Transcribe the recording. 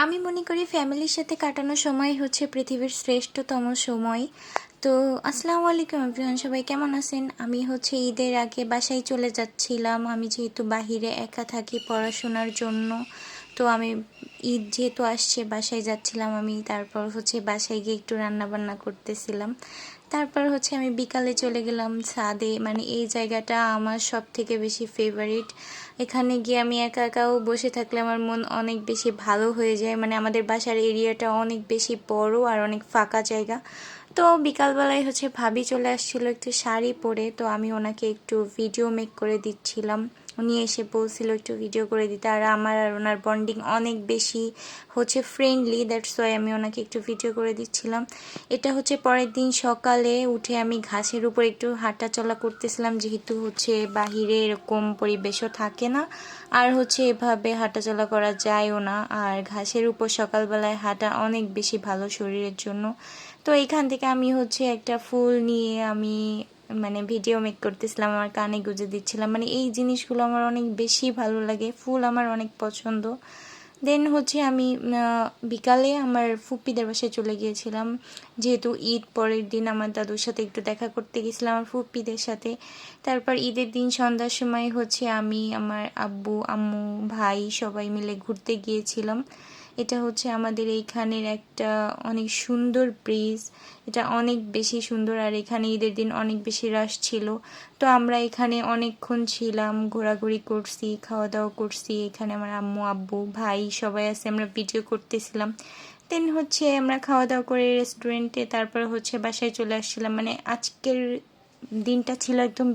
আমি মনে করি ফ্যামিলির সাথে কাটানো সময় হচ্ছে পৃথিবীর শ্রেষ্ঠতম সময়। তো আসসালামু আলাইকুম এভরিওয়ান, সবাই কেমন আছেন? আমি হচ্ছে ঈদের আগে বাসায় চলে যাচ্ছিলাম। আমি যেহেতু বাহিরে একা থাকি পড়াশোনার জন্য, তো আমি ঈদ যেহেতু আসছে বাসায় যাচ্ছিলাম আমি। তারপর হচ্ছে বাসায় গিয়ে একটু রান্না বান্না করতেছিলাম। তারপর হচ্ছে আমি বিকালে চলে গেলাম ছাদে। মানে এই জায়গাটা আমার সব থেকে বেশি ফেভারিট। এখানে গিয়ে আমি একা একাও বসে থাকলে আমার মন অনেক বেশি ভালো হয়ে যায়। মানে আমাদের বাসার এরিয়াটা অনেক বেশি বড় আর অনেক ফাঁকা জায়গা। তো বিকালবেলায় হচ্ছে ভাবি চলে আসছিল একটু শাড়ি পরে, তো আমি ওনাকে একটু ভিডিও মেক করে দিচ্ছিলাম। উনি এসে বলছিল একটু ভিডিও করে দিতে, আর আমার আর ওনার বন্ডিং অনেক বেশি হচ্ছে ফ্রেন্ডলি, দ্যাটস ওয়াই আমি ওনাকে একটু ভিডিও করে দিচ্ছিলাম। এটা হচ্ছে পরের দিন সকালে উঠে আমি ঘাসের উপর একটু হাঁটা চলা করতেছিলাম, যেহেতু হচ্ছে বাহিরে এরকম পরিবেশও থাকে না, আর হচ্ছে এভাবে হাঁটাচলা করা যায়ও না। আর ঘাসের উপর সকালবেলায় হাঁটা অনেক বেশি ভালো শরীরের জন্য। তো এইখান থেকে আমি হচ্ছে একটা ফুল নিয়ে আমি মানে ভিডিও মেক করতেছিলাম, আমার কানে গুঁজে দিচ্ছিলাম। মানে এই জিনিসগুলো আমার অনেক বেশি ভালো লাগে, ফুল আমার অনেক পছন্দ। দেন হচ্ছে আমি বিকালে আমার ফুপ্পিদের বাসায় চলে গিয়েছিলাম, যেহেতু ঈদ পরের দিন আমার দাদুর সাথে একটু দেখা করতে গেছিলাম আমার ফুপ্পিদের সাথে। তারপর ঈদের দিন সন্ধ্যার সময় হচ্ছে আমি, আমার আব্বু, আম্মু, ভাই সবাই মিলে ঘুরতে গিয়েছিলাম। এটা হচ্ছে আমাদের এইখানের একটা অনেক সুন্দর ব্রিজ। এটা অনেক বেশি সুন্দর, আর এখানে ঈদের দিন অনেক বেশি রাশ ছিল। তো আমরা এখানে অনেকক্ষণ ছিলাম, ঘোরাঘুরি করছি, খাওয়া দাওয়া করছি। এখানে আমার আম্মু, আব্বু, ভাই সবাই আছে, আমরা ভিডিও করতেছিলাম। দেন হচ্ছে আমরা খাওয়া দাওয়া করে রেস্টুরেন্টে, তারপর হচ্ছে বাসায় চলে আসছিলাম। মানে আজকের দিনটা ছিল একদম